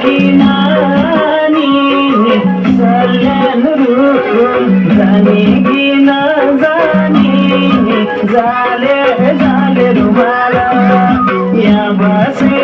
कि नानी सल्यानहरू जाने कि नजाने जाले जाले रुमाल यहाँ बसे